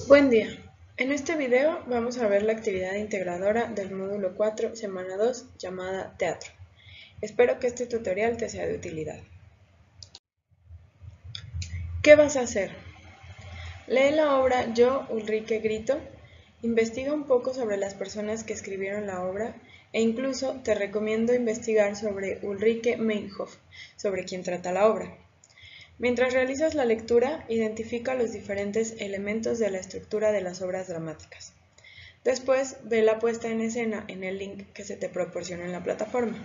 Buen día. En este video vamos a ver la actividad integradora del módulo 4, semana 2, llamada Teatro. Espero que este tutorial te sea de utilidad. ¿Qué vas a hacer? Lee la obra Yo, Ulrike Grito, investiga un poco sobre las personas que escribieron la obra e incluso te recomiendo investigar sobre Ulrike Meinhof, sobre quien trata la obra. Mientras realizas la lectura, identifica los diferentes elementos de la estructura de las obras dramáticas. Después, ve la puesta en escena en el link que se te proporciona en la plataforma.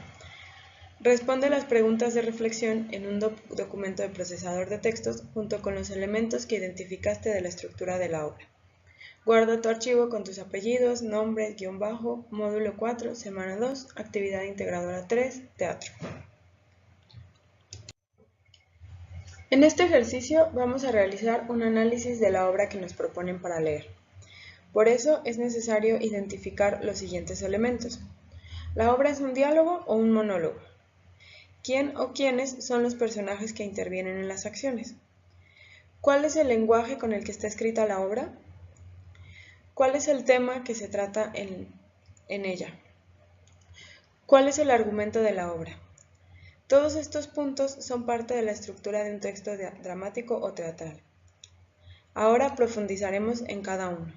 Responde las preguntas de reflexión en un documento de procesador de textos junto con los elementos que identificaste de la estructura de la obra. Guarda tu archivo con tus apellidos, nombres, guión bajo, módulo 4, semana 2, actividad integradora 3, teatro. En este ejercicio vamos a realizar un análisis de la obra que nos proponen para leer. Por eso es necesario identificar los siguientes elementos. ¿La obra es un diálogo o un monólogo? ¿Quién o quiénes son los personajes que intervienen en las acciones? ¿Cuál es el lenguaje con el que está escrita la obra? ¿Cuál es el tema que se trata en ella? ¿Cuál es el argumento de la obra? Todos estos puntos son parte de la estructura de un texto dramático o teatral. Ahora profundizaremos en cada uno.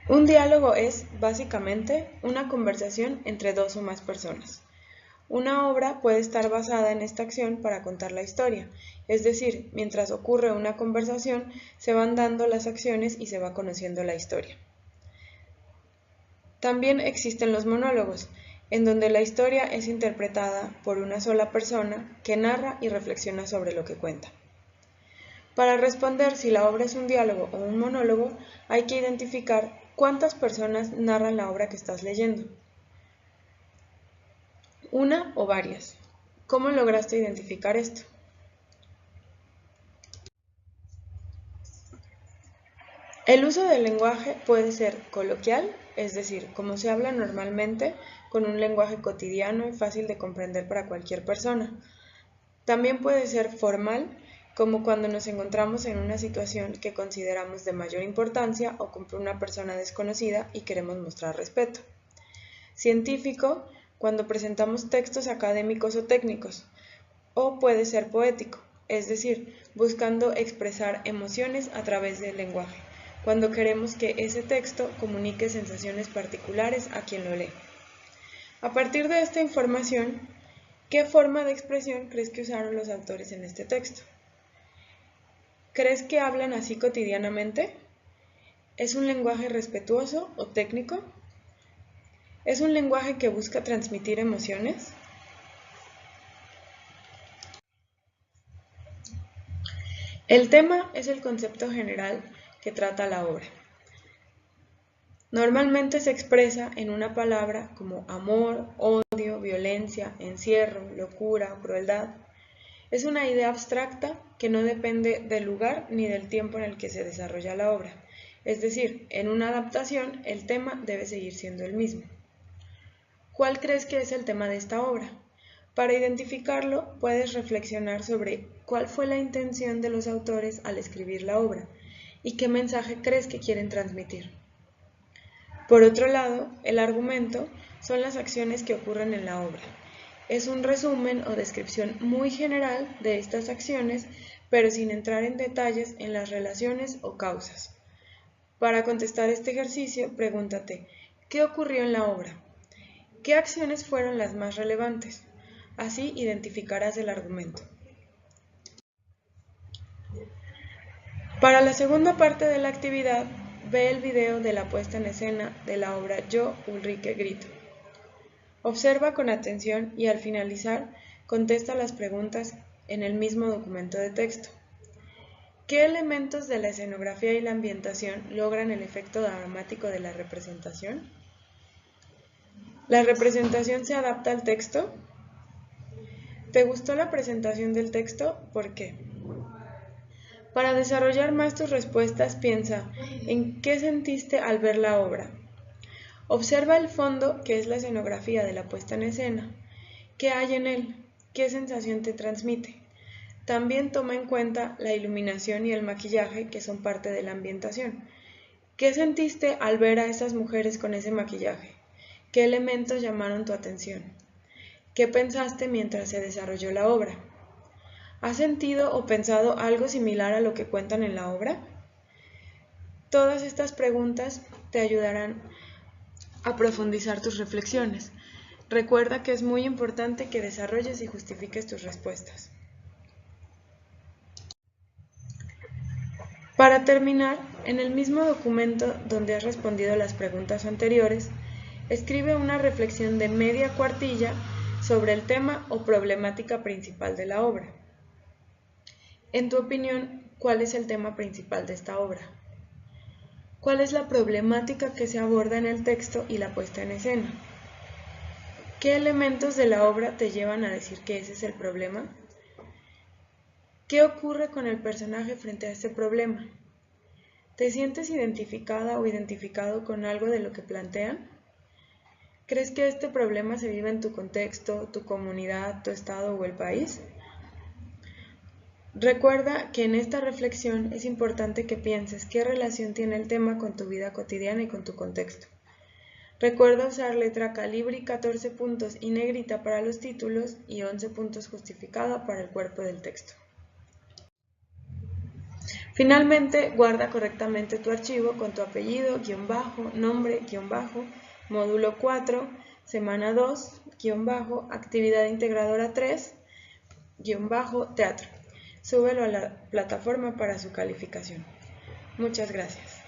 Un diálogo es, básicamente, una conversación entre dos o más personas. Una obra puede estar basada en esta acción para contar la historia, es decir, mientras ocurre una conversación, se van dando las acciones y se va conociendo la historia. También existen los monólogos, en donde la historia es interpretada por una sola persona que narra y reflexiona sobre lo que cuenta. Para responder si la obra es un diálogo o un monólogo, hay que identificar cuántas personas narran la obra que estás leyendo. ¿Una o varias? ¿Cómo lograste identificar esto? El uso del lenguaje puede ser coloquial, es decir, como se habla normalmente, con un lenguaje cotidiano y fácil de comprender para cualquier persona. También puede ser formal, como cuando nos encontramos en una situación que consideramos de mayor importancia o con una persona desconocida y queremos mostrar respeto. Científico, cuando presentamos textos académicos o técnicos. O puede ser poético, es decir, buscando expresar emociones a través del lenguaje, cuando queremos que ese texto comunique sensaciones particulares a quien lo lee. A partir de esta información, ¿qué forma de expresión crees que usaron los autores en este texto? ¿Crees que hablan así cotidianamente? ¿Es un lenguaje respetuoso o técnico? ¿Es un lenguaje que busca transmitir emociones? El tema es el concepto general que trata la obra. Normalmente se expresa en una palabra como amor, odio, violencia, encierro, locura, crueldad. Es una idea abstracta que no depende del lugar ni del tiempo en el que se desarrolla la obra. Es decir, en una adaptación el tema debe seguir siendo el mismo. ¿Cuál crees que es el tema de esta obra? Para identificarlo, puedes reflexionar sobre cuál fue la intención de los autores al escribir la obra y qué mensaje crees que quieren transmitir. Por otro lado, el argumento son las acciones que ocurren en la obra. Es un resumen o descripción muy general de estas acciones, pero sin entrar en detalles en las relaciones o causas. Para contestar este ejercicio, pregúntate, ¿qué ocurrió en la obra? ¿Qué acciones fueron las más relevantes? Así identificarás el argumento. Para la segunda parte de la actividad, ve el video de la puesta en escena de la obra Yo, Ulrike Grito. Observa con atención y al finalizar, contesta las preguntas en el mismo documento de texto. ¿Qué elementos de la escenografía y la ambientación logran el efecto dramático de la representación? ¿La representación se adapta al texto? ¿Te gustó la presentación del texto? ¿Por qué? Para desarrollar más tus respuestas, piensa en qué sentiste al ver la obra. Observa el fondo, que es la escenografía de la puesta en escena. ¿Qué hay en él? ¿Qué sensación te transmite? También toma en cuenta la iluminación y el maquillaje, que son parte de la ambientación. ¿Qué sentiste al ver a esas mujeres con ese maquillaje? ¿Qué elementos llamaron tu atención? ¿Qué pensaste mientras se desarrolló la obra? ¿Has sentido o pensado algo similar a lo que cuentan en la obra? Todas estas preguntas te ayudarán a profundizar tus reflexiones. Recuerda que es muy importante que desarrolles y justifiques tus respuestas. Para terminar, en el mismo documento donde has respondido las preguntas anteriores, escribe una reflexión de media cuartilla sobre el tema o problemática principal de la obra. En tu opinión, ¿cuál es el tema principal de esta obra? ¿Cuál es la problemática que se aborda en el texto y la puesta en escena? ¿Qué elementos de la obra te llevan a decir que ese es el problema? ¿Qué ocurre con el personaje frente a este problema? ¿Te sientes identificada o identificado con algo de lo que plantean? ¿Crees que este problema se vive en tu contexto, tu comunidad, tu estado o el país? Recuerda que en esta reflexión es importante que pienses qué relación tiene el tema con tu vida cotidiana y con tu contexto. Recuerda usar letra Calibri 14 puntos y negrita para los títulos y 11 puntos justificada para el cuerpo del texto. Finalmente, guarda correctamente tu archivo con tu apellido, guión bajo, nombre, guión bajo, módulo 4, semana 2, guión bajo, actividad integradora 3, guión bajo, teatro. Súbelo a la plataforma para su calificación. Muchas gracias.